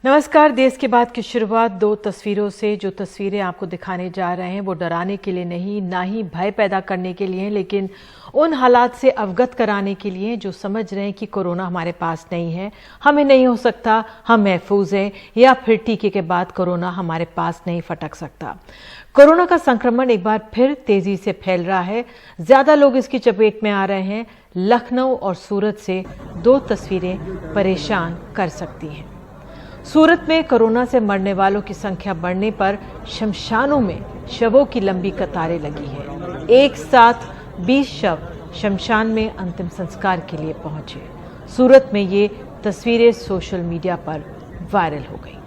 नमस्कार। देश के बाद की शुरुआत दो तस्वीरों से। जो तस्वीरें आपको दिखाने जा रहे हैं वो डराने के लिए नहीं, ना ही भय पैदा करने के लिए हैं, लेकिन उन हालात से अवगत कराने के लिए जो समझ रहे हैं कि कोरोना हमारे पास नहीं है, हमें नहीं हो सकता, हम महफूज हैं, या फिर टीके के बाद कोरोना हमारे पास नहीं फटक सकता। कोरोना का संक्रमण एक बार फिर तेजी से फैल रहा है, ज्यादा लोग इसकी चपेट में आ रहे हैं। लखनऊ और सूरत से दो तस्वीरें परेशान कर सकती हैं। सूरत में कोरोना से मरने वालों की संख्या बढ़ने पर शमशानों में शवों की लंबी कतारें लगी हैं। एक साथ 20 शव शमशान में अंतिम संस्कार के लिए पहुंचे। सूरत में ये तस्वीरें सोशल मीडिया पर वायरल हो गई।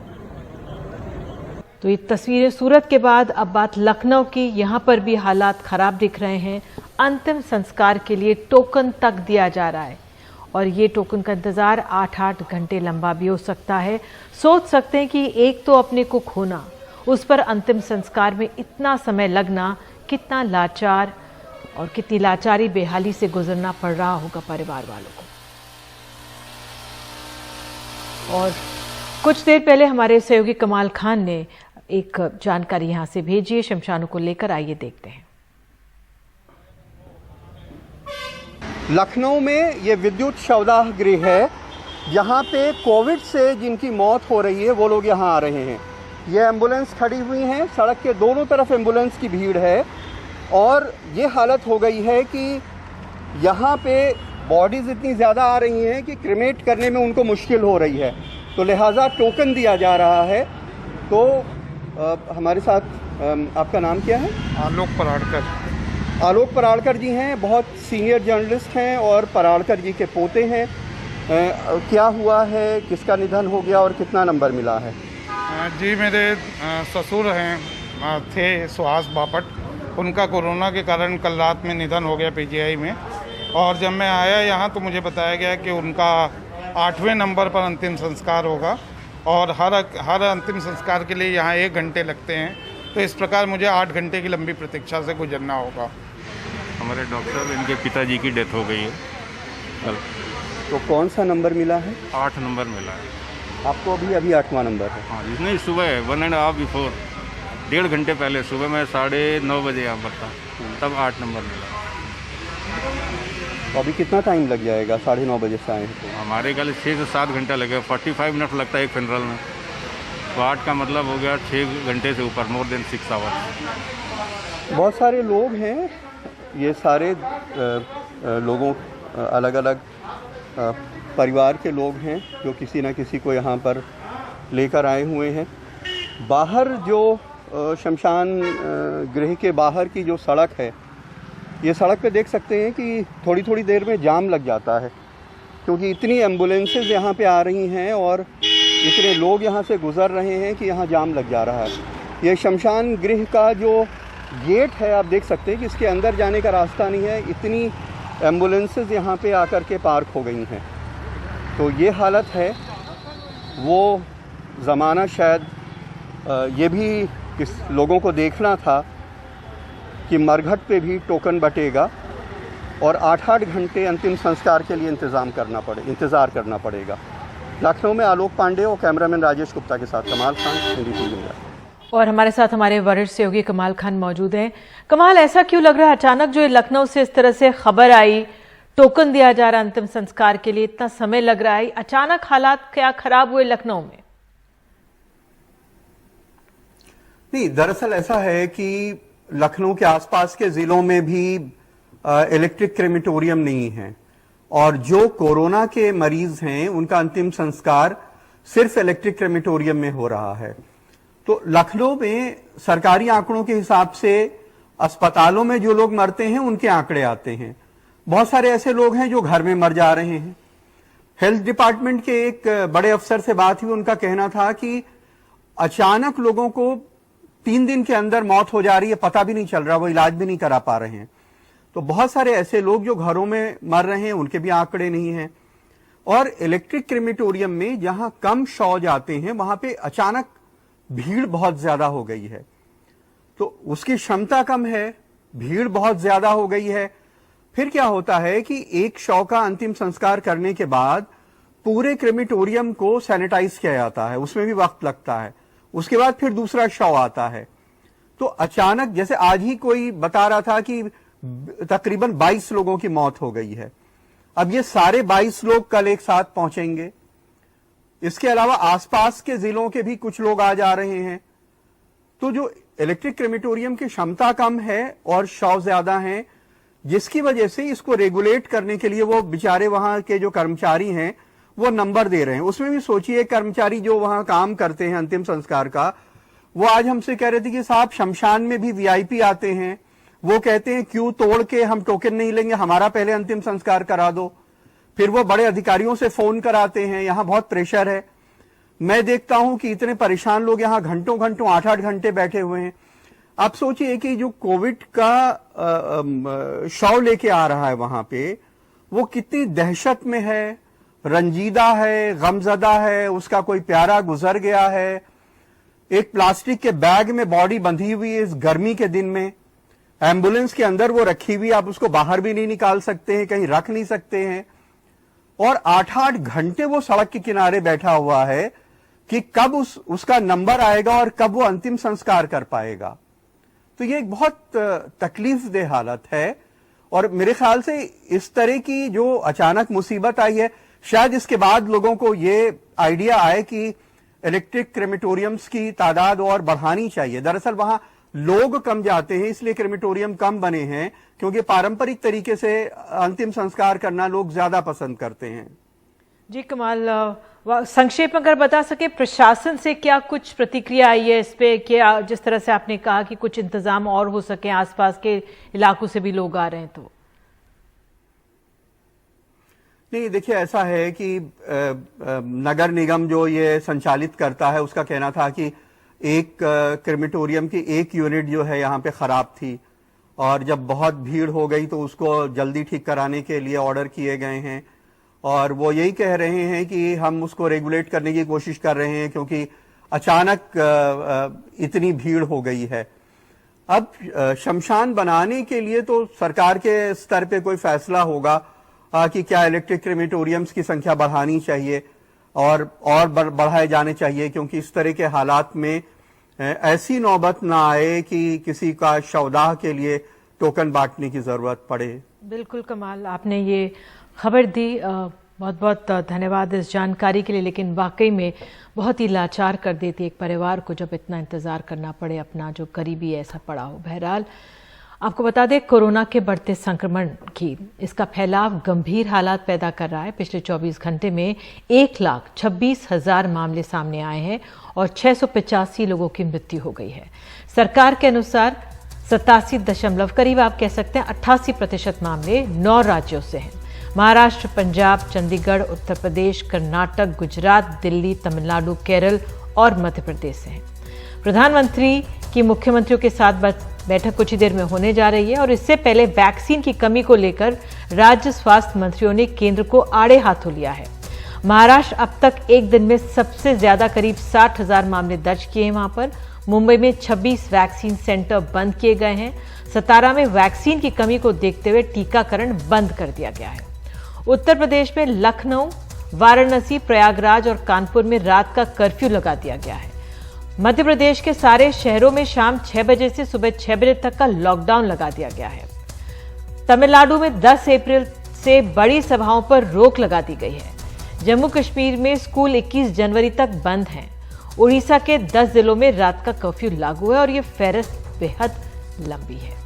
तो ये तस्वीरें सूरत के बाद अब बात लखनऊ की। यहां पर भी हालात खराब दिख रहे हैं। अंतिम संस्कार के लिए टोकन तक दिया जा रहा है और ये टोकन का इंतजार 8-8 घंटे लंबा भी हो सकता है। सोच सकते हैं कि एक तो अपने को खोना, उस पर अंतिम संस्कार में इतना समय लगना, कितना लाचार और कितनी लाचारी बेहाली से गुजरना पड़ रहा होगा परिवार वालों को। और कुछ देर पहले हमारे सहयोगी कमाल खान ने एक जानकारी यहां से भेजी है शमशानों को लेकर। आइए देखते हैं। लखनऊ में ये विद्युत शवदाह गृह है। यहाँ पे कोविड से जिनकी मौत हो रही है वो लोग यहाँ आ रहे हैं। ये एम्बुलेंस खड़ी हुई हैं, सड़क के दोनों तरफ एम्बुलेंस की भीड़ है और ये हालत हो गई है कि यहाँ पे बॉडीज़ इतनी ज़्यादा आ रही हैं कि क्रिमेट करने में उनको मुश्किल हो रही है, तो लिहाजा टोकन दिया जा रहा है। तो हमारे साथ आपका नाम क्या है? आलोक पराड़कर। आलोक पराड़कर जी हैं, बहुत सीनियर जर्नलिस्ट हैं और पराड़कर जी के पोते हैं। क्या हुआ है, किसका निधन हो गया और कितना नंबर मिला है? जी, मेरे ससुर हैं थे सुहास बापट, उनका कोरोना के कारण कल रात में निधन हो गया पीजीआई में। और जब मैं आया यहाँ तो मुझे बताया गया कि उनका 8वें नंबर पर अंतिम संस्कार होगा और हर अंतिम संस्कार के लिए यहाँ 1 घंटे लगते हैं। तो इस प्रकार मुझे 8 घंटे की लंबी प्रतीक्षा से गुजरना होगा। हमारे डॉक्टर साहब, इनके पिताजी की डेथ हो गई है कल। तो कौन सा नंबर मिला है? 8 नंबर मिला है आपको। अभी 8वां नंबर है? हाँ, इसने सुबह 1.5 बिफोर 1.5 घंटे पहले सुबह मैं 9:30 बजे यहाँ पर था, तब 8 नंबर मिला। तो अभी कितना टाइम लग जाएगा? 9:30 बजे से आए हैं तो हमारे कल 6 से 7 घंटा लगेगा। 45 मिनट लगता है एक फिनरल में, तो 8 का मतलब हो गया 6 घंटे से ऊपर, मोर देन 6 आवर्स। बहुत सारे लोग हैं, ये सारे लोगों अलग अलग परिवार के लोग हैं जो किसी न किसी को यहाँ पर लेकर आए हुए हैं। बाहर जो शमशान गृह के बाहर की जो सड़क है, ये सड़क पे देख सकते हैं कि थोड़ी थोड़ी देर में जाम लग जाता है, क्योंकि इतनी एम्बुलेंसेज यहाँ पे आ रही हैं और इतने लोग यहाँ से गुज़र रहे हैं कि यहाँ जाम लग जा रहा है। ये शमशान गृह का जो गेट है, आप देख सकते हैं कि इसके अंदर जाने का रास्ता नहीं है। इतनी एम्बुलेंसेज यहाँ पे आकर के पार्क हो गई हैं। तो ये हालत है। वो ज़माना शायद ये भी लोगों को देखना था कि मरघट पे भी टोकन बटेगा और 8-8 घंटे अंतिम संस्कार के लिए इंतज़ार करना पड़ेगा। लखनऊ में आलोक पांडे और कैमरामैन राजेश गुप्ता के साथ कमाल खान, NDTV इंडिया। और हमारे साथ हमारे वरिष्ठ सहयोगी कमाल खान मौजूद हैं। कमाल, ऐसा क्यों लग रहा है अचानक जो लखनऊ से इस तरह से खबर आई, टोकन दिया जा रहा है अंतिम संस्कार के लिए, इतना समय लग रहा है, अचानक हालात क्या खराब हुए लखनऊ में? नहीं, दरअसल ऐसा है कि लखनऊ के आसपास के जिलों में भी इलेक्ट्रिक क्रेमेटोरियम नहीं है और जो कोरोना के मरीज हैं उनका अंतिम संस्कार सिर्फ इलेक्ट्रिक क्रेमेटोरियम में हो रहा है। तो लखनऊ में सरकारी आंकड़ों के हिसाब से अस्पतालों में जो लोग मरते हैं उनके आंकड़े आते हैं। बहुत सारे ऐसे लोग हैं जो घर में मर जा रहे हैं। हेल्थ डिपार्टमेंट के एक बड़े अफसर से बात हुई, उनका कहना था कि अचानक लोगों को 3 दिन के अंदर मौत हो जा रही है, पता भी नहीं चल रहा, वो इलाज भी नहीं करा पा रहे हैं। तो बहुत सारे ऐसे लोग जो घरों में मर रहे हैं उनके भी आंकड़े नहीं हैं। और इलेक्ट्रिक क्रेमेटोरियम में जहां कम शव जाते हैं वहां पे अचानक भीड़ बहुत ज्यादा हो गई है, तो उसकी क्षमता कम है, भीड़ बहुत ज्यादा हो गई है। फिर क्या होता है कि एक शव का अंतिम संस्कार करने के बाद पूरे क्रेमेटोरियम को सैनिटाइज किया जाता है, उसमें भी वक्त लगता है। उसके बाद फिर दूसरा शव आता है। तो अचानक, जैसे आज ही कोई बता रहा था कि तकरीबन 22 लोगों की मौत हो गई है। अब ये सारे 22 लोग कल एक साथ पहुंचेंगे। इसके अलावा आसपास के जिलों के भी कुछ लोग आ जा रहे हैं। तो जो इलेक्ट्रिक क्रेमेटोरियम की क्षमता कम है और शव ज्यादा हैं, जिसकी वजह से इसको रेगुलेट करने के लिए वो बेचारे वहां के जो कर्मचारी हैं वो नंबर दे रहे हैं। उसमें भी सोचिए, कर्मचारी जो वहां काम करते हैं अंतिम संस्कार का, वो आज हमसे कह रहे थे कि साहब शमशान में भी वीआईपी आते हैं, वो कहते हैं क्यों तोड़ के हम टोकन नहीं लेंगे, हमारा पहले अंतिम संस्कार करा दो। फिर वो बड़े अधिकारियों से फोन कराते हैं, यहां बहुत प्रेशर है। मैं देखता हूं कि इतने परेशान लोग यहां घंटों घंटों 8-8 घंटे बैठे हुए हैं। आप सोचिए कि जो कोविड का शव लेके आ रहा है वहां पे, वो कितनी दहशत में है, रंजीदा है, गमजदा है, उसका कोई प्यारा गुजर गया है। एक प्लास्टिक के बैग में बॉडी बंधी हुई है इस गर्मी के दिन में, एम्बुलेंस के अंदर वो रखी हुई, आप उसको बाहर भी नहीं निकाल सकते हैं, कहीं रख नहीं सकते हैं। और 8-8 घंटे वो सड़क के किनारे बैठा हुआ है कि कब उसका नंबर आएगा और कब वो अंतिम संस्कार कर पाएगा। तो ये एक बहुत तकलीफ दे हालत है। और मेरे ख्याल से इस तरह की जो अचानक मुसीबत आई है, शायद इसके बाद लोगों को ये आइडिया आए कि इलेक्ट्रिक क्रेमेटोरियम्स की तादाद और बढ़ानी चाहिए। दरअसल वहां लोग कम जाते हैं, इसलिए क्रेमेटोरियम कम बने हैं, क्योंकि पारंपरिक तरीके से अंतिम संस्कार करना लोग ज्यादा पसंद करते हैं। जी कमाल, संक्षेप में अगर बता सके, प्रशासन से क्या कुछ प्रतिक्रिया आई है इस पे, कि जिस तरह से आपने कहा कि कुछ इंतजाम और हो सके, आसपास के इलाकों से भी लोग आ रहे हैं तो? नहीं, देखिए ऐसा है कि नगर निगम जो ये संचालित करता है उसका कहना था कि एक क्रेमेटोरियम की एक यूनिट जो है यहाँ पे खराब थी, और जब बहुत भीड़ हो गई तो उसको जल्दी ठीक कराने के लिए ऑर्डर किए गए हैं। और वो यही कह रहे हैं कि हम उसको रेगुलेट करने की कोशिश कर रहे हैं, क्योंकि अचानक इतनी भीड़ हो गई है। अब शमशान बनाने के लिए तो सरकार के स्तर पे कोई फैसला होगा कि क्या इलेक्ट्रिक क्रेमेटोरियम्स की संख्या बढ़ानी चाहिए और बढ़ाए जाने चाहिए, क्योंकि इस तरह के हालात में ऐसी नौबत ना आए कि किसी का शवदाह के लिए टोकन बांटने की जरूरत पड़े। बिल्कुल कमाल, आपने ये खबर दी, बहुत बहुत धन्यवाद इस जानकारी के लिए। लेकिन वाकई में बहुत ही लाचार कर देती एक परिवार को जब इतना इंतजार करना पड़े, अपना जो करीबी ऐसा पड़ा हो। बहरहाल आपको बता दें, कोरोना के बढ़ते संक्रमण की इसका फैलाव गंभीर हालात पैदा कर रहा है। पिछले 24 घंटे में 1,26,000 मामले सामने आए हैं और 685 लोगों की मृत्यु हो गई है। सरकार के अनुसार 87 करीब आप कह सकते हैं 88% मामले 9 राज्यों से हैं। महाराष्ट्र, पंजाब, चंडीगढ़, उत्तर प्रदेश, कर्नाटक, गुजरात, दिल्ली, तमिलनाडु, केरल और मध्य प्रदेश से हैं। प्रधानमंत्री की मुख्यमंत्रियों के साथ बैठक कुछ ही देर में होने जा रही है और इससे पहले वैक्सीन की कमी को लेकर राज्य स्वास्थ्य मंत्रियों ने केंद्र को आड़े हाथों लिया है। महाराष्ट्र अब तक एक दिन में सबसे ज्यादा करीब 60,000 मामले दर्ज किए हैं। वहां पर मुंबई में 26 वैक्सीन सेंटर बंद किए गए हैं। सतारा में वैक्सीन की कमी को देखते हुए टीकाकरण बंद कर दिया गया है। उत्तर प्रदेश में लखनऊ, वाराणसी, प्रयागराज और कानपुर में रात का कर्फ्यू लगा दिया गया है। मध्य प्रदेश के सारे शहरों में शाम 6 बजे से सुबह 6 बजे तक का लॉकडाउन लगा दिया गया है। तमिलनाडु में 10 अप्रैल से बड़ी सभाओं पर रोक लगा दी गई है। जम्मू कश्मीर में स्कूल 21 जनवरी तक बंद हैं। उड़ीसा के 10 जिलों में रात का कर्फ्यू लागू है और ये फहरिस्त बेहद लंबी है।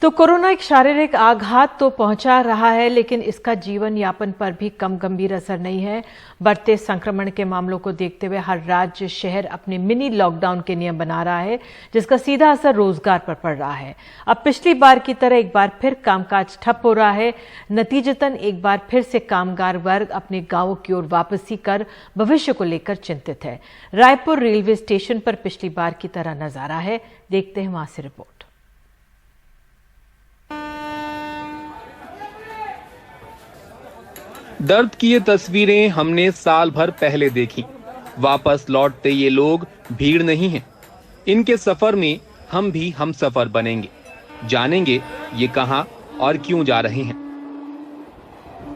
तो कोरोना एक शारीरिक आघात तो पहुंचा रहा है, लेकिन इसका जीवन यापन पर भी कम गंभीर असर नहीं है। बढ़ते संक्रमण के मामलों को देखते हुए हर राज्य, शहर अपने मिनी लॉकडाउन के नियम बना रहा है, जिसका सीधा असर रोजगार पर पड़ रहा है। अब पिछली बार की तरह एक बार फिर कामकाज ठप हो रहा है। नतीजतन एक बार फिर से कामगार वर्ग अपने गांवों की ओर वापसी कर भविष्य को लेकर चिंतित है। रायपुर रेलवे स्टेशन पर पिछली बार की तरह नजारा है। देखते हैं वहां से रिपोर्ट। दर्द की ये तस्वीरें हमने साल भर पहले देखी। वापस लौटते ये लोग भीड़ नहीं है। इनके सफर में हम भी हम सफर बनेंगे, जानेंगे ये कहां और क्यों जा रहे हैं।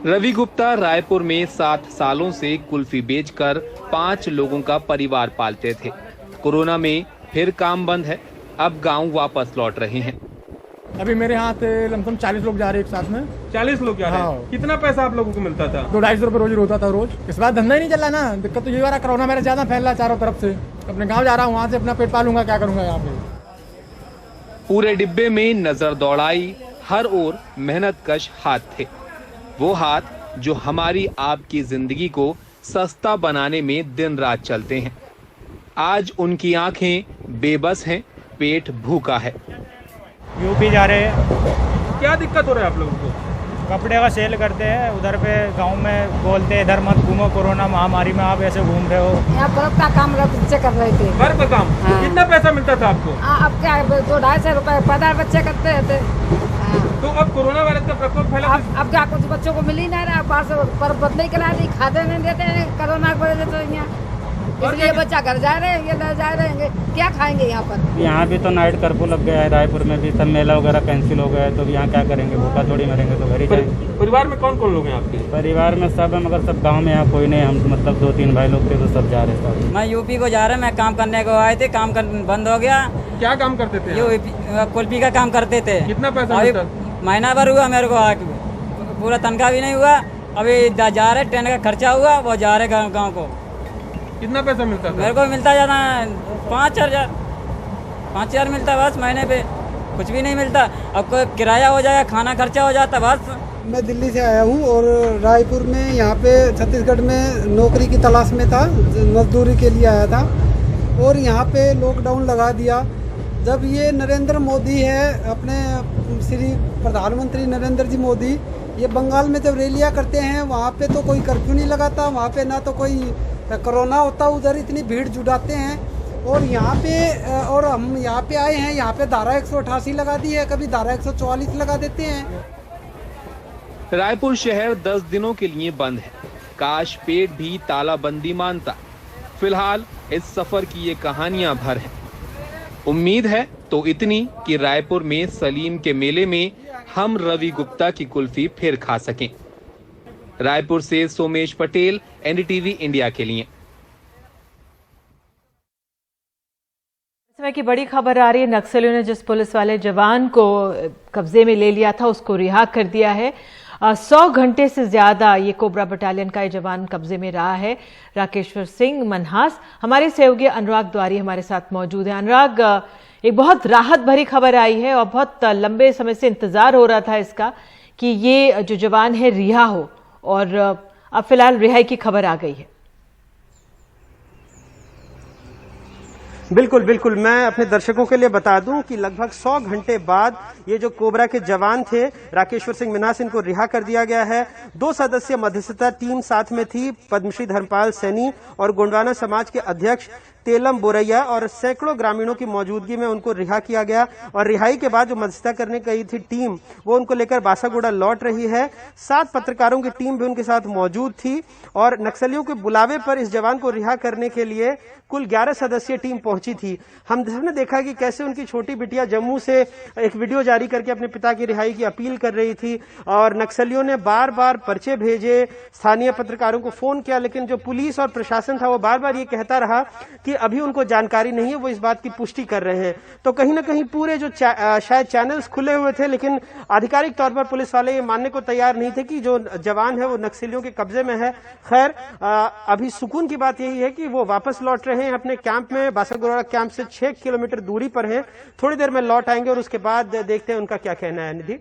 रवि गुप्ता रायपुर में 7 सालों से कुल्फी बेचकर 5 लोगों का परिवार पालते थे। कोरोना में फिर काम बंद है, अब गांव वापस लौट रहे हैं। अभी मेरे यहाँ से लमसम 40 लोग जा रहे हैं एक साथ में। 40 लोग जा रहे हैं। हाँ। कितना पैसा आप लोगों को मिलता था? 200-250 रुपये रोज होता था रोज। इस बार धंधा ही नहीं चल रहा ना। दिक्कत तो ये वाला कोरोना मेरा ज्यादा फैल रहा है चारों तरफ से। अपने गांव जा रहा हूँ, वहाँ से अपना पेट पालूंगा, क्या करूंगा यहाँ पे। पूरे डिब्बे में नजर दौड़ाई, हर ओर मेहनतकश हाथ थे। वो हाथ जो हमारी आपकी जिंदगी को सस्ता बनाने में दिन रात चलते हैं। आज उनकी आंखें बेबस हैं, पेट भूखा है। यूपी जा रहे हैं। क्या दिक्कत हो रहा है आप लोगों को? कपड़े का सेल करते हैं, उधर पे गांव में बोलते हैं इधर मत घूमो, कोरोना महामारी में आप ऐसे घूम रहे हो। यहाँ बर्फ का काम बच्चे कर रहे थे। घर का काम? हाँ। कितना पैसा मिलता था आपको? अब क्या 200-250 रुपए पैदा बच्चे करते थे। तो अब कोरोना वायरस का प्रकोप फैला। अब क्या कुछ बच्चों को मिल ही नहीं रहा। बाहर से पर बदली करा दी, खाते नहीं देते हैं कोरोना की वजह से। यहाँ इसलिए बच्चा घर जा रहे हैं, ये ले जा रहे हैं, क्या खाएंगे यहाँ पर। यहाँ भी तो नाइट कर्फ्यू लग गया है, रायपुर में भी सब मेला वगैरह कैंसिल हो गया है, तो यहाँ क्या करेंगे, भूखा थोड़ी मरेंगे, तो घर ही जाएंगे। परिवार में कौन कौन लोग हैं आपके? परिवार में सब है, मगर सब गाँव में यहाँ कोई नहीं। हम मतलब 2-3 भाई लोग थे, तो सब जा रहे सब। मैं यूपी को जा रहा, मैं काम करने को आए थे, काम बंद हो गया। क्या काम करते थे? कुल्फी का काम करते थे। कितना पैसा मिलता? महीना भर हुआ मेरे को आके, पूरा तनख्वाह भी नहीं हुआ। अभी जा रहे, ट्रेन का खर्चा हुआ, वो जा रहे गाँव को। कितना पैसा मिलता था? मेरे को मिलता जाता 5,000 मिलता बस महीने पे, कुछ भी नहीं मिलता। अब कोई किराया हो जाएगा, खाना खर्चा हो जाता बस। मैं दिल्ली से आया हूँ और रायपुर में यहाँ पे छत्तीसगढ़ में नौकरी की तलाश में था, मजदूरी के लिए आया था और यहाँ पे लॉकडाउन लगा दिया। जब ये नरेंद्र मोदी है, अपने श्री प्रधानमंत्री नरेंद्र जी मोदी, ये बंगाल में जब रैलियाँ करते हैं वहाँ पे तो कोई कर्फ्यू नहीं लगाता, वहाँ पे ना तो कोई कोरोना होता, उधर इतनी भीड़ जुटाते हैं। और यहाँ पे और हम यहाँ पे आए हैं, यहाँ पे धारा 188 लगा दी है, कभी धारा 144 लगा देते हैं। रायपुर शहर 10 दिनों के लिए बंद है। काश पेट भी तालाबंदी मानता। फिलहाल इस सफर की ये कहानियां भर है। उम्मीद है तो इतनी कि रायपुर में सलीम के मेले में हम रवि गुप्ता की कुल्फी फिर खा सकें। रायपुर से सोमेश पटेल, एनडीटीवी इंडिया के लिए। समय की बड़ी खबर आ रही है। नक्सलियों ने जिस पुलिस वाले जवान को कब्जे में ले लिया था, उसको रिहा कर दिया है। 100 घंटे से ज्यादा ये कोबरा बटालियन का ये जवान कब्जे में रहा है। राकेश्वर सिंह मनहास, हमारे सहयोगी अनुराग द्वारी हमारे साथ मौजूद है। अनुराग, एक बहुत राहत भरी खबर आई है और बहुत लंबे समय से इंतजार हो रहा था इसका कि ये जो जवान है रिहा हो, और अब फिलहाल रिहाई की खबर आ गई है। बिल्कुल बिल्कुल, मैं अपने दर्शकों के लिए बता दूं कि लगभग 100 घंटे बाद ये जो कोबरा के जवान थे राकेश्वर सिंह मिन्हास, इनको रिहा कर दिया गया है। 2 सदस्यीय मध्यस्थता टीम साथ में थी। पद्मश्री धर्मपाल सैनी और गोंडवाना समाज के अध्यक्ष तेलम बोरैया और सैकड़ों ग्रामीणों की मौजूदगी में उनको रिहा किया गया। और रिहाई के बाद जो मध्यस्थता करने गई थी टीम, वो उनको लेकर बासागुड़ा लौट रही है। 7 पत्रकारों की टीम भी उनके साथ मौजूद थी और नक्सलियों के बुलावे पर इस जवान को रिहा करने के लिए कुल 11 सदस्यीय टीम पहुंची थी। हमने देखा कि कैसे उनकी छोटी बिटिया जम्मू से एक वीडियो जारी करके अपने पिता की रिहाई की अपील कर रही थी और नक्सलियों ने बार बार पर्चे भेजे, स्थानीय पत्रकारों को फोन किया, लेकिन जो पुलिस और प्रशासन था वो बार बार ये कहता रहा कि अभी उनको जानकारी नहीं है, वो इस बात की पुष्टि कर रहे हैं। तो कहीं ना कहीं पूरे जो शायद चैनल्स खुले हुए थे, लेकिन आधिकारिक तौर पर पुलिस वाले ये मानने को तैयार नहीं थे कि जो जवान है वो नक्सलियों के कब्जे में है। खैर, अभी सुकून की बात यही है कि वो वापस लौट रहे हैं अपने कैंप में। बासागुड़ा कैंप से 6 किलोमीटर दूरी पर हैं। थोड़ी देर में लौट आएंगे और उसके बाद देखते हैं उनका क्या कहना है। निधि,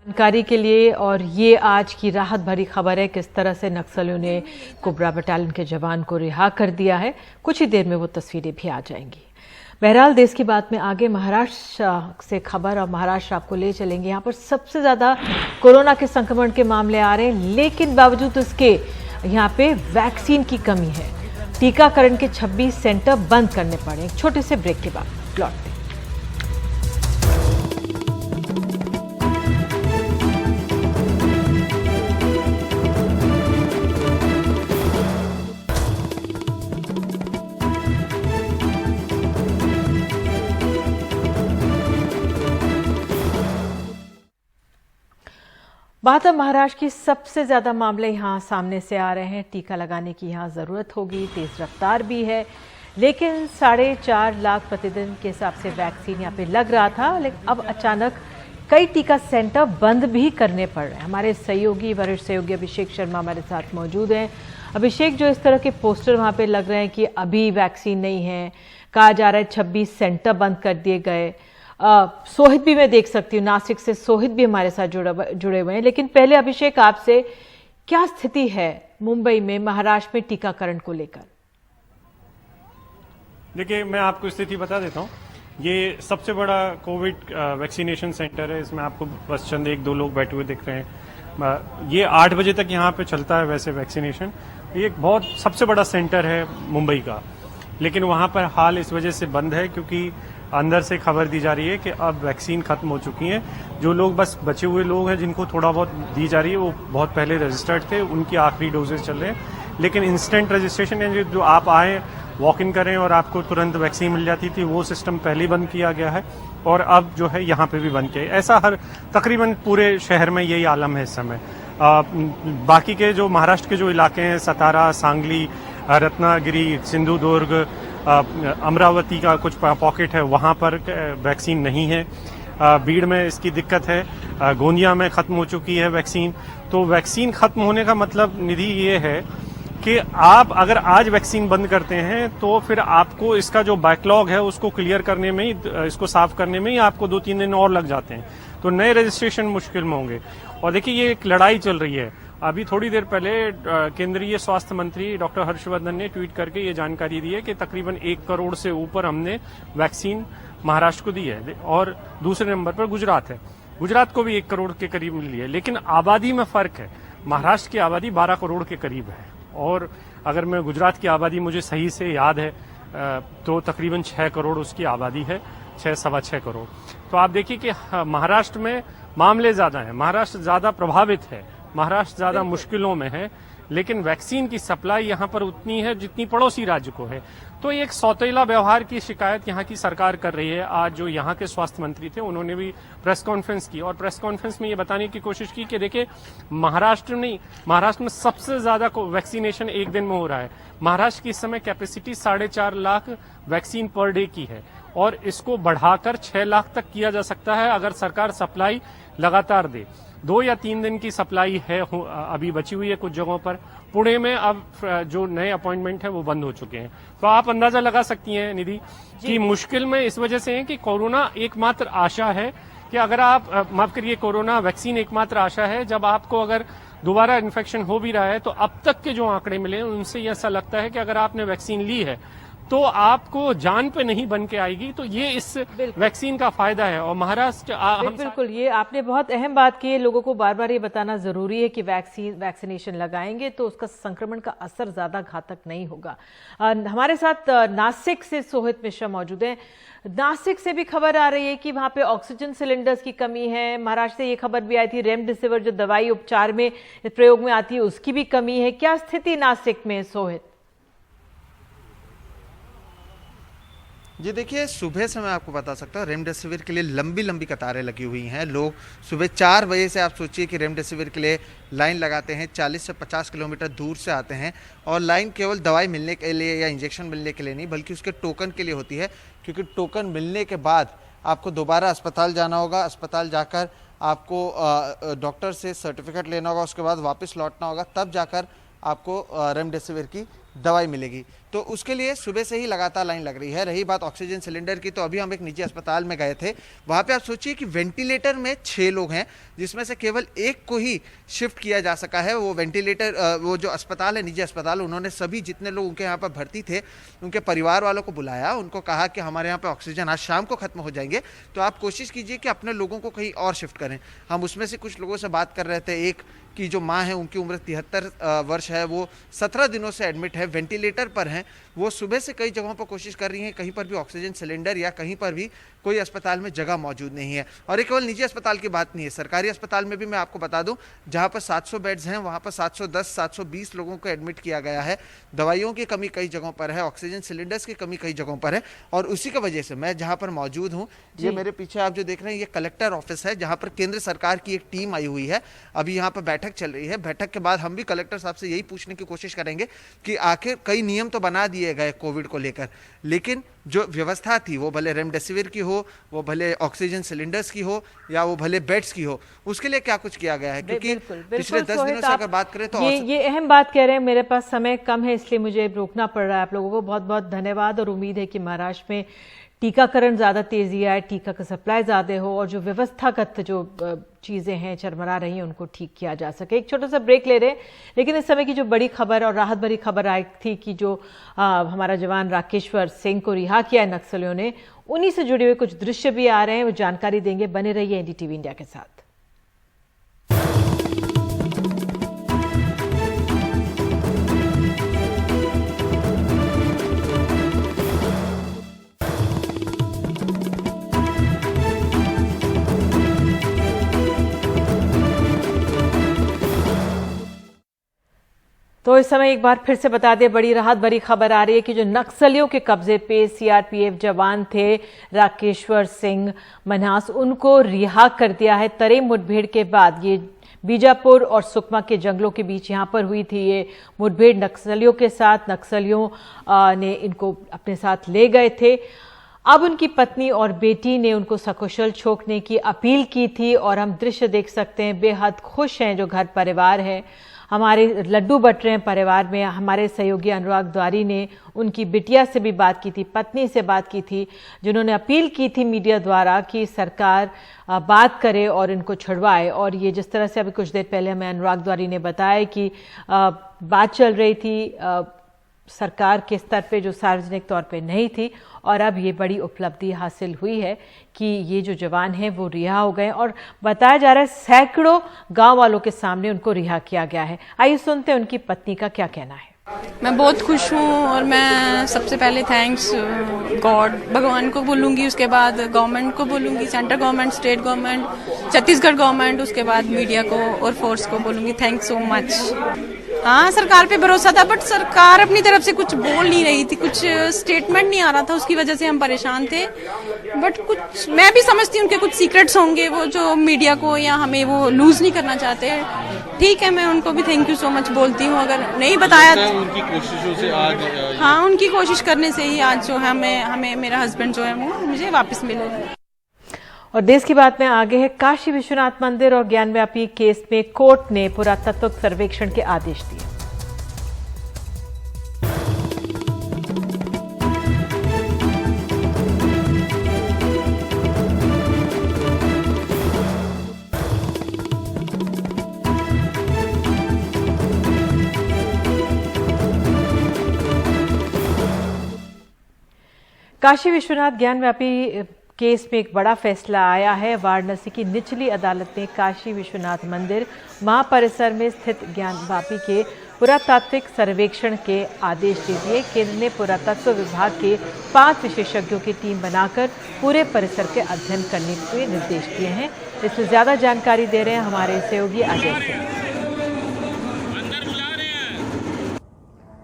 जानकारी के लिए। और ये आज की राहत भरी खबर है, किस तरह से नक्सलियों ने कोबरा बटालियन के जवान को रिहा कर दिया है। कुछ ही देर में वो तस्वीरें भी आ जाएंगी। बहरहाल, देश की बात में आगे महाराष्ट्र से खबर, और महाराष्ट्र आपको ले चलेंगे। यहाँ पर सबसे ज्यादा कोरोना के संक्रमण के मामले आ रहे हैं, लेकिन बावजूद उसके यहाँ पे वैक्सीन की कमी है। टीकाकरण के 26 सेंटर बंद करने पड़े। एक छोटे से ब्रेक के बाद लौटते हैं। बात अब महाराष्ट्र की सबसे ज्यादा मामले यहाँ सामने से आ रहे हैं। टीका लगाने की यहाँ जरूरत होगी, तेज रफ्तार भी है, लेकिन 4.5 लाख प्रतिदिन के हिसाब से वैक्सीन यहाँ पे लग रहा था, लेकिन अब अचानक कई टीका सेंटर बंद भी करने पड़ रहे हैं। हमारे सहयोगी, वरिष्ठ सहयोगी अभिषेक शर्मा हमारे साथ मौजूद हैं। अभिषेक, जो इस तरह के पोस्टर वहाँ पे लग रहे हैं कि अभी वैक्सीन नहीं है, कहा जा रहा है 26 सेंटर बंद कर दिए गए। सोहित भी मैं देख सकती हूँ, नासिक से सोहित भी हमारे साथ जुड़े हुए हैं। लेकिन पहले अभिषेक, आपसे क्या स्थिति है मुंबई में, महाराष्ट्र में टीकाकरण को लेकर? देखिए, मैं आपको स्थिति बता देता हूँ। ये सबसे बड़ा कोविड वैक्सीनेशन सेंटर है। इसमें आपको बस चंद 1-2 लोग बैठे हुए दिख रहे हैं। ये 8 बजे तक यहाँ पे चलता है वैसे वैक्सीनेशन। ये एक बहुत सबसे बड़ा सेंटर है मुंबई का, लेकिन वहाँ पर हाल इस वजह से बंद है क्योंकि अंदर से खबर दी जा रही है कि अब वैक्सीन खत्म हो चुकी है। जो लोग बस बचे हुए लोग हैं जिनको थोड़ा बहुत दी जा रही है, वो बहुत पहले रजिस्टर्ड थे, उनकी आखिरी डोजेज चल रहे हैं। लेकिन इंस्टेंट रजिस्ट्रेशन है, जो आप आए, वॉक इन करें और आपको तुरंत वैक्सीन मिल जाती थी, वो सिस्टम पहले ही बंद किया गया है और अब जो है यहाँ पे भी बंद किया है। ऐसा हर तकरीबन पूरे शहर में यही आलम है इस समय। बाकी के जो महाराष्ट्र के जो इलाके हैं, सतारा, सांगली, रत्नागिरी, सिंधुदुर्ग, अमरावती का कुछ पॉकेट है, वहाँ पर वैक्सीन नहीं है। बीड़ में इसकी दिक्कत है, गोंदिया में खत्म हो चुकी है वैक्सीन। तो वैक्सीन खत्म होने का मतलब निधि ये है कि आप अगर आज वैक्सीन बंद करते हैं तो फिर आपको इसका जो बैकलॉग है उसको क्लियर करने में ही, इसको साफ करने में ही आपको 2-3 दिन और लग जाते हैं। तो नए रजिस्ट्रेशन मुश्किल में होंगे। और देखिए, ये एक लड़ाई चल रही है। अभी थोड़ी देर पहले केंद्रीय स्वास्थ्य मंत्री डॉक्टर हर्षवर्धन ने ट्वीट करके ये जानकारी दी है कि तकरीबन 1 करोड़ से ऊपर हमने वैक्सीन महाराष्ट्र को दी है और दूसरे नंबर पर गुजरात है। गुजरात को भी 1 करोड़ के करीब मिली है, लेकिन आबादी में फर्क है। महाराष्ट्र की आबादी 12 करोड़ के करीब है और अगर मैं गुजरात की आबादी मुझे सही से याद है तो तकरीबन 6 करोड़ उसकी आबादी है, 6-6.25 करोड़। तो आप देखिए कि महाराष्ट्र में मामले ज्यादा हैं, महाराष्ट्र ज्यादा प्रभावित है, महाराष्ट्र ज्यादा मुश्किलों में है, लेकिन वैक्सीन की सप्लाई यहाँ पर उतनी है जितनी पड़ोसी राज्य को है। तो एक सौतेला व्यवहार की शिकायत यहाँ की सरकार कर रही है। आज जो यहाँ के स्वास्थ्य मंत्री थे उन्होंने भी प्रेस कॉन्फ्रेंस की और प्रेस कॉन्फ्रेंस में ये बताने की कोशिश की कि देखिए, महाराष्ट्र में सबसे ज्यादा वैक्सीनेशन एक दिन में हो रहा है। महाराष्ट्र की इस समय capacity 4.5 lakh vaccine per day की है और इसको बढ़ाकर 6 लाख तक किया जा सकता है अगर सरकार सप्लाई लगातार दे। 2 या 3 दिन की सप्लाई है अभी बची हुई है कुछ जगहों पर। पुणे में अब जो नए अपॉइंटमेंट है वो बंद हो चुके हैं। तो आप अंदाजा लगा सकती हैं निधि कि मुश्किल में इस वजह से है कि कोरोना एकमात्र आशा है कि अगर आप माफ करिए, कोरोना वैक्सीन एकमात्र आशा है। जब आपको अगर दोबारा इन्फेक्शन हो भी रहा है तो अब तक के जो आंकड़े मिले हैं उनसे ऐसा लगता है कि अगर आपने वैक्सीन ली है तो आपको जान पे नहीं बन के आएगी। तो ये इस वैक्सीन का फायदा है। और महाराष्ट्र बिल्कुल, ये आपने बहुत अहम बात की है। लोगों को बार बार ये बताना जरूरी है कि वैक्सीनेशन लगाएंगे तो उसका संक्रमण का असर ज्यादा घातक नहीं होगा। हमारे साथ नासिक से सोहित मिश्रा मौजूद हैं। नासिक से भी खबर आ रही है कि वहां पे ऑक्सीजन सिलेंडर्स की कमी है। महाराष्ट्र से ये खबर भी आई थी रेमडेसिविर जो दवाई उपचार में प्रयोग में आती है उसकी भी कमी है। क्या स्थिति नासिक में, सोहित? जी देखिए, सुबह से मैं आपको बता सकता हूँ रेमडेसिविर के लिए लंबी लंबी कतारें लगी हुई हैं। लोग सुबह 4 बजे से, आप सोचिए कि रेमडेसिविर के लिए लाइन लगाते हैं, 40 से 50 किलोमीटर दूर से आते हैं। और लाइन केवल दवाई मिलने के लिए या इंजेक्शन मिलने के लिए नहीं, बल्कि उसके टोकन के लिए होती है, क्योंकि टोकन मिलने के बाद आपको दोबारा अस्पताल जाना होगा। अस्पताल जाकर आपको डॉक्टर से सर्टिफिकेट लेना होगा, उसके बाद वापस लौटना होगा, तब जाकर आपको रेमडेसिविर की दवाई मिलेगी। तो उसके लिए सुबह से ही लगातार लाइन लग रही है। रही बात ऑक्सीजन सिलेंडर की, तो अभी हम एक निजी अस्पताल में गए थे। वहाँ पे आप सोचिए कि वेंटिलेटर में 6 लोग हैं, जिसमें से केवल 1 को ही शिफ्ट किया जा सका है। वो वेंटिलेटर, वो जो अस्पताल है, निजी अस्पताल, उन्होंने सभी जितने लोग उनके यहाँ पर भर्ती थे उनके परिवार वालों को बुलाया, उनको कहा कि हमारे यहाँ पर ऑक्सीजन आज शाम को खत्म हो जाएंगे, तो आप कोशिश कीजिए कि अपने लोगों को कहीं और शिफ्ट करें। हम उसमें से कुछ लोगों से बात कर रहे थे। एक की जो माँ है उनकी उम्र 73 वर्ष है, वो 17 दिनों से एडमिट है, वेंटिलेटर पर हैं हैं वो सुबह से कई जगहों पर कोशिश कर रही हैं, कहीं पर भी ऑक्सीजन सिलेंडर या कहीं पर भी कोई अस्पताल में जगह मौजूद नहीं है। और ये केवल निजी अस्पताल की बात नहीं है, सरकारी अस्पताल में भी मैं आपको बता दूं जहां पर 700 बेड्स हैं वहां पर 710 720 लोगों को एडमिट किया गया है। दवाइयों की कमी कई जगहों पर है, ऑक्सीजन सिलेंडर्स की कमी कई जगहों पर है। और उसी की वजह से मैं जहां पर मौजूद हूं, ये मेरे पीछे आप जो देख रहे हैं ये कलेक्टर ऑफिस है जहां पर केंद्र सरकार की एक टीम आई हुई है। अभी यहाँ पर बैठक चल रही है। बैठक के बाद हम भी कलेक्टर साहब से यही पूछने की कोशिश करेंगे कि आखिर कई नियम तो बना दिए गए कोविड को लेकर, लेकिन जो व्यवस्था थी वो भले रेमडेसिविर की हो, वो भले ऑक्सीजन सिलेंडर्स की हो या वो भले बेड्स की हो, उसके लिए क्या कुछ किया गया है? क्योंकि पिछले 10 दिनों से अगर बात करें तो ये अहम बात कह रहे हैं। मेरे पास समय कम है इसलिए मुझे रोकना पड़ रहा है। आप लोगों को बहुत बहुत धन्यवाद और उम्मीद है कि महाराष्ट्र में टीकाकरण ज़्यादा तेजी आए, टीका का सप्लाई ज़्यादा हो और जो व्यवस्थागत जो चीज़ें हैं चरमरा रही हैं उनको ठीक किया जा सके। एक छोटा सा ब्रेक ले रहे हैं, लेकिन इस समय की जो बड़ी खबर और राहत भरी खबर आई थी कि जो हमारा जवान राकेश्वर सिंह को रिहा किया है नक्सलियों ने, उन्हीं से जुड़े हुए कुछ दृश्य भी आ रहे हैं, वो जानकारी देंगे। बने रहिए एनडीटीवी इंडिया के साथ। तो इस समय एक बार फिर से बता दें, बड़ी राहत भरी खबर आ रही है कि जो नक्सलियों के कब्जे पे सीआरपीएफ जवान थे राकेश्वर सिंह मन्हास, उनको रिहा कर दिया है। तरेम मुठभेड़ के बाद ये बीजापुर और सुकमा के जंगलों के बीच यहाँ पर हुई थी ये मुठभेड़ नक्सलियों के साथ। नक्सलियों ने इनको अपने साथ ले गए थे। अब उनकी पत्नी और बेटी ने उनको सकुशल छोड़ने की अपील की थी और हम दृश्य देख सकते हैं। बेहद खुश हैं जो घर परिवार है, हमारे लड्डू बट रहे हैं परिवार में। हमारे सहयोगी अनुराग द्वारी ने उनकी बिटिया से भी बात की थी, पत्नी से बात की थी, जिन्होंने अपील की थी मीडिया द्वारा कि सरकार बात करे और इनको छुड़वाए। और ये जिस तरह से अभी कुछ देर पहले हमें अनुराग द्वारी ने बताया कि बात चल रही थी सरकार के स्तर पे जो सार्वजनिक तौर पे नहीं थी, और अब ये बड़ी उपलब्धि हासिल हुई है कि ये जो जवान हैं वो रिहा हो गए और बताया जा रहा है सैकड़ों गांव वालों के सामने उनको रिहा किया गया है। आइए सुनते हैं उनकी पत्नी का क्या कहना है। मैं बहुत खुश हूँ और मैं सबसे पहले थैंक्स गॉड भगवान को बोलूँगी, उसके बाद गवर्नमेंट को बोलूँगी, central government, state government, Chhattisgarh government, उसके बाद मीडिया को और फोर्स को बोलूँगी थैंक्स सो मच। हाँ, सरकार पे भरोसा था बट सरकार अपनी तरफ से कुछ बोल नहीं रही थी, कुछ स्टेटमेंट नहीं आ रहा था, उसकी वजह से हम परेशान थे। बट कुछ मैं भी समझती हूँ उनके कुछ सीक्रेट्स होंगे वो जो मीडिया को या हमें वो लूज नहीं करना चाहते। ठीक है, मैं उनको भी थैंक यू सो मच बोलती हूँ। अगर नहीं बताया तो उनकी कोशिशों से आज हाँ, उनकी कोशिश करने से ही आज जो है हमें मेरा हस्बैंड जो है वो मुझे वापस मिले। और देश की बात में आगे है, काशी विश्वनाथ मंदिर और ज्ञानव्यापी केस में कोर्ट ने पुरातत्व सर्वेक्षण के आदेश दिए। काशी विश्वनाथ ज्ञानव्यापी केस में एक बड़ा फैसला आया है। वाराणसी की निचली अदालत ने काशी विश्वनाथ मंदिर महापरिसर में स्थित ज्ञानव्यापी के पुरातात्विक सर्वेक्षण के आदेश दे दिए। केंद्र ने पुरातत्व विभाग के 5 विशेषज्ञों की टीम बनाकर पूरे परिसर के अध्ययन करने के निर्देश दिए हैं। इससे ज्यादा जानकारी दे रहे हैं हमारे सहयोगी अजय सिंह।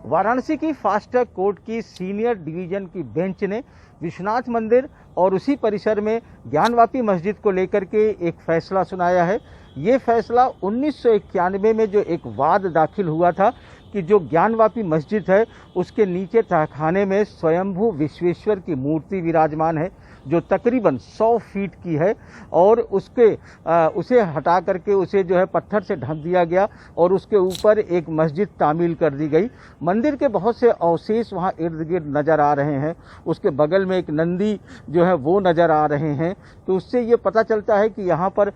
वाराणसी की फास्ट ट्रैक कोर्ट की सीनियर डिवीजन की बेंच ने विश्वनाथ मंदिर और उसी परिसर में ज्ञानवापी मस्जिद को लेकर के एक फैसला सुनाया है। ये फैसला 1991 में जो एक वाद दाखिल हुआ था कि जो ज्ञानवापी मस्जिद है उसके नीचे तहखाने में स्वयंभू विश्वेश्वर की मूर्ति विराजमान है जो तकरीबन 100 फीट की है और उसे हटा करके उसे जो है पत्थर से ढक दिया गया और उसके ऊपर एक मस्जिद तामील कर दी गई। मंदिर के बहुत से अवशेष वहाँ इर्द गिर्द नज़र आ रहे हैं। उसके बगल में एक नंदी जो है वो नज़र आ रहे हैं। तो उससे ये पता चलता है कि यहाँ पर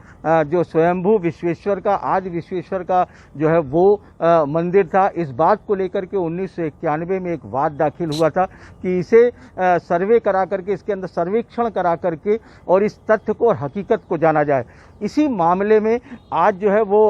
जो स्वयंभू विश्वेश्वर का आज विश्वेश्वर का जो है वो मंदिर था। इस बात को लेकर के 1991 में एक वाद दाखिल हुआ था कि इसे सर्वे करा करके इसके अंदर सर्वेक्षण करा करके और इस तथ्य को और हकीकत को जाना जाए। इसी मामले में आज जो है वो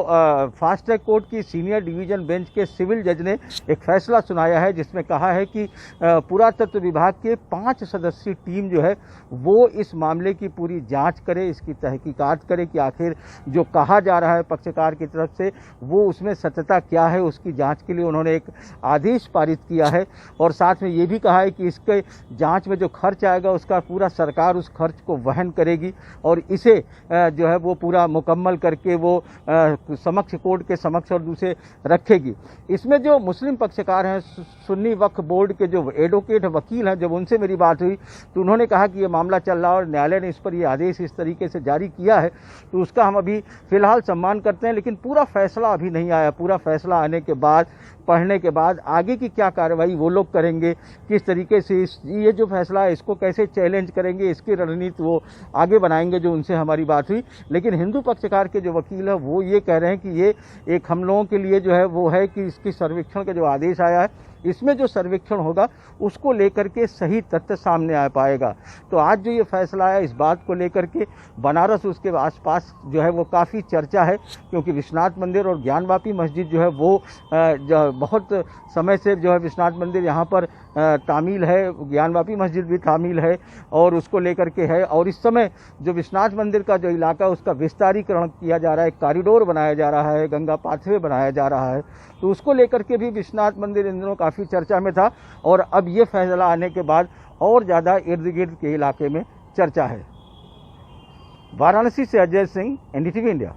फास्ट ट्रैक कोर्ट की सीनियर डिवीजन बेंच के सिविल जज ने एक फैसला सुनाया है, जिसमें कहा है कि पुरातत्व विभाग के 5 सदस्यीय टीम जो है वो इस मामले की पूरी जांच करे, इसकी तहकीकात करे कि आखिर जो कहा जा रहा है पक्षकार की तरफ से वो उसमें सत्यता क्या है। उसकी जांच के लिए उन्होंने एक आदेश पारित किया है और साथ में ये भी कहा है कि इसके जांच में जो खर्च आएगा उसका पूरा सरकार उस खर्च को वहन करेगी और इसे जो है वो पूरा मुकम्मल करके वो समक्ष कोर्ट के समक्ष और दूसरे रखेगी। इसमें जो मुस्लिम पक्षकार हैं, सुन्नी वक्फ बोर्ड के जो एडवोकेट वकील हैं, जब उनसे मेरी बात हुई तो उन्होंने कहा कि ये मामला चल रहा है और न्यायालय ने इस पर ये आदेश इस तरीके से जारी किया है तो उसका हम अभी फिलहाल सम्मान करते हैं, लेकिन पूरा फैसला अभी नहीं आया। पूरा फैसला आने के बाद, पढ़ने के बाद आगे की क्या कार्रवाई वो लोग करेंगे, किस तरीके से ये जो फैसला है इसको कैसे चैलेंज करेंगे, इसकी रणनीति वो आगे बनाएंगे, जो उनसे हमारी बात हुई। लेकिन हिंदू पक्षकार के जो वकील है वो ये कह रहे हैं कि ये एक हम लोगों के लिए जो है वो है कि इसकी सर्वेक्षण का जो आदेश आया है इसमें जो सर्वेक्षण होगा उसको लेकर के सही तथ्य सामने आ पाएगा। तो आज जो ये फैसला आया इस बात को लेकर के बनारस उसके आसपास जो है वो काफ़ी चर्चा है, क्योंकि विश्वनाथ मंदिर और ज्ञानवापी मस्जिद जो है वो बहुत समय से जो है विश्वनाथ मंदिर यहाँ पर तामील है, ज्ञानवापी मस्जिद भी तामील है और उसको लेकर के है। और इस समय जो विश्वनाथ मंदिर का जो इलाका उसका विस्तारीकरण किया जा रहा है, कॉरिडोर बनाया जा रहा है, गंगा पाथवे बनाया जा रहा है, तो उसको लेकर के भी विश्वनाथ मंदिर इन दिनों काफ़ी चर्चा में था और अब ये फैसला आने के बाद और ज़्यादा इर्द गिर्द के इलाके में चर्चा है। वाराणसी से अजय सिंह, NDTV इंडिया।